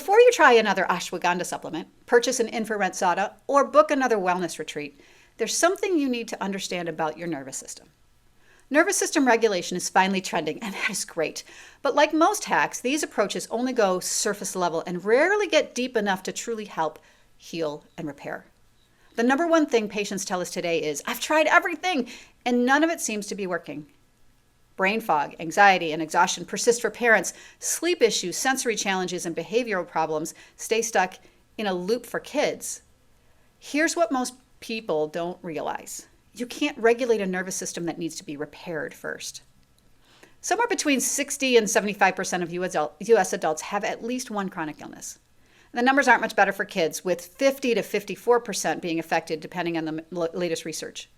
Before you try another ashwagandha supplement, purchase an infrared sauna, or book another wellness retreat, there's something you need to understand about your nervous system. Nervous system regulation is finally trending, and that is great. But like most hacks, these approaches only go surface level and rarely get deep enough to truly help heal and repair. The number one thing patients tell us today is, I've tried everything, and none of it seems to be working. Brain fog, anxiety, and exhaustion persist for parents. Sleep issues, sensory challenges, and behavioral problems stay stuck in a loop for kids. Here's what most people don't realize. You can't regulate a nervous system that needs to be repaired first. Somewhere between 60 and 75% of US adults have at least one chronic illness. The numbers aren't much better for kids, with 50 to 54% being affected depending on the latest research.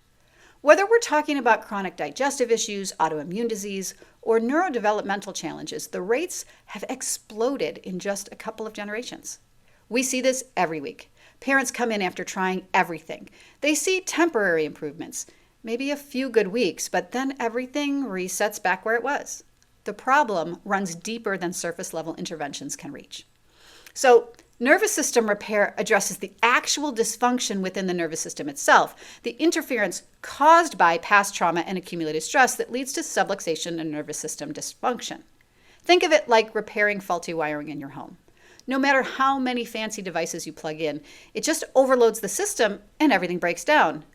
Whether we're talking about chronic digestive issues, autoimmune disease, or neurodevelopmental challenges, the rates have exploded in just a couple of generations. We see this every week. Parents come in after trying everything. They see temporary improvements, maybe a few good weeks, but then everything resets back where it was. The problem runs deeper than surface level interventions can reach. So, nervous system repair addresses the actual dysfunction within the nervous system itself, the interference caused by past trauma and accumulated stress that leads to subluxation and nervous system dysfunction. Think of it like repairing faulty wiring in your home. No matter how many fancy devices you plug in, it just overloads the system and everything breaks down.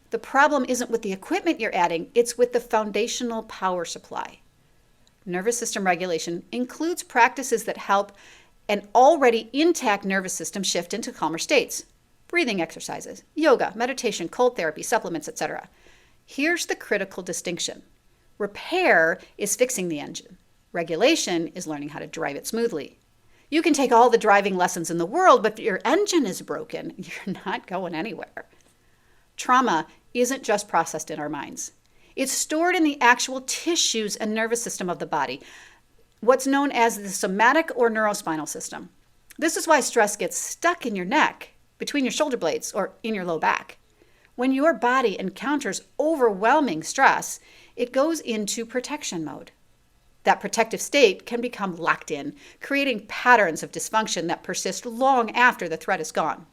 The problem isn't with the equipment you're adding, it's with the foundational power supply. Nervous system regulation includes practices that help an already intact nervous system shift into calmer states. Breathing exercises, yoga, meditation, cold therapy, supplements, etc. Here's the critical distinction. Repair is fixing the engine. Regulation is learning how to drive it smoothly. You can take all the driving lessons in the world, but if your engine is broken, you're not going anywhere. Trauma isn't just processed in our minds. It's stored in the actual tissues and nervous system of the body, what's known as the somatic or neurospinal system. This is why stress gets stuck in your neck, between your shoulder blades, or in your low back. When your body encounters overwhelming stress, it goes into protection mode. That protective state can become locked in, creating patterns of dysfunction that persist long after the threat is gone.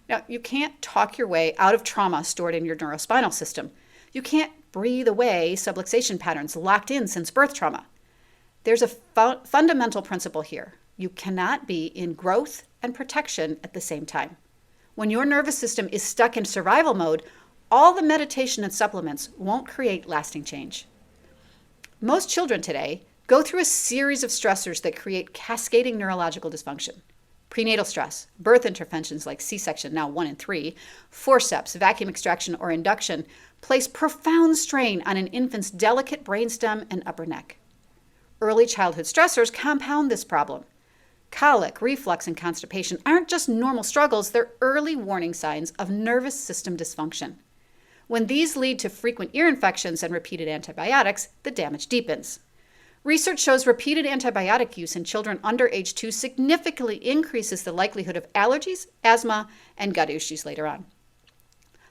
Now, you can't talk your way out of trauma stored in your neurospinal system. You can't breathe away subluxation patterns locked in since birth trauma. There's a fundamental principle here. You cannot be in growth and protection at the same time. When your nervous system is stuck in survival mode, all the meditation and supplements won't create lasting change. Most children today go through a series of stressors that create cascading neurological dysfunction. Prenatal stress, birth interventions like C-section, now 1 in 3, forceps, vacuum extraction, or induction place profound strain on an infant's delicate brainstem and upper neck. Early childhood stressors compound this problem. Colic, reflux, and constipation aren't just normal struggles, they're early warning signs of nervous system dysfunction. When these lead to frequent ear infections and repeated antibiotics, the damage deepens. Research shows repeated antibiotic use in children under age 2 significantly increases the likelihood of allergies, asthma, and gut issues later on.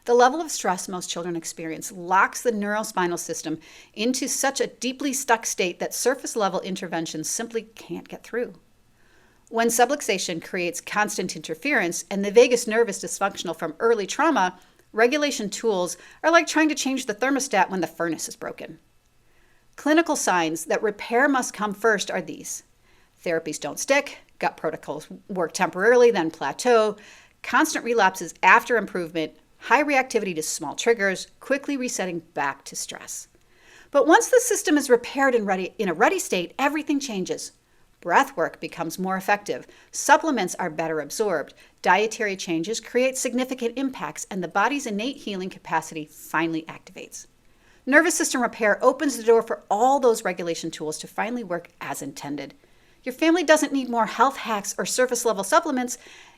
The level of stress most children experience locks the neurospinal system into such a deeply stuck state that surface-level interventions simply can't get through. When subluxation creates constant interference and the vagus nerve is dysfunctional from early trauma, regulation tools are like trying to change the thermostat when the furnace is broken. Clinical signs that repair must come first are these. Therapies don't stick, gut protocols work temporarily, then plateau, constant relapses after improvement, high reactivity to small triggers, quickly resetting back to stress. But once the system is repaired and in a ready state, everything changes. Breath work becomes more effective, supplements are better absorbed, dietary changes create significant impacts, and the body's innate healing capacity finally activates. Nervous system repair opens the door for all those regulation tools to finally work as intended. Your family doesn't need more health hacks or surface-level supplements.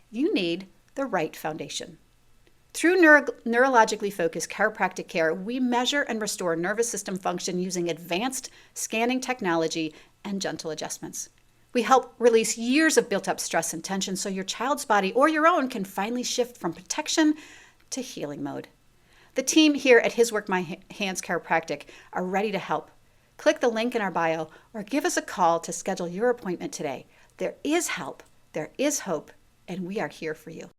You need the right foundation. Through neurologically focused chiropractic care, we measure and restore nervous system function using advanced scanning technology and gentle adjustments. We help release years of built-up stress and tension so your child's body or your own can finally shift from protection to healing mode. The team here at His Work My Hands Chiropractic are ready to help. Click the link in our bio or give us a call to schedule your appointment today. There is help. There is hope, and we are here for you.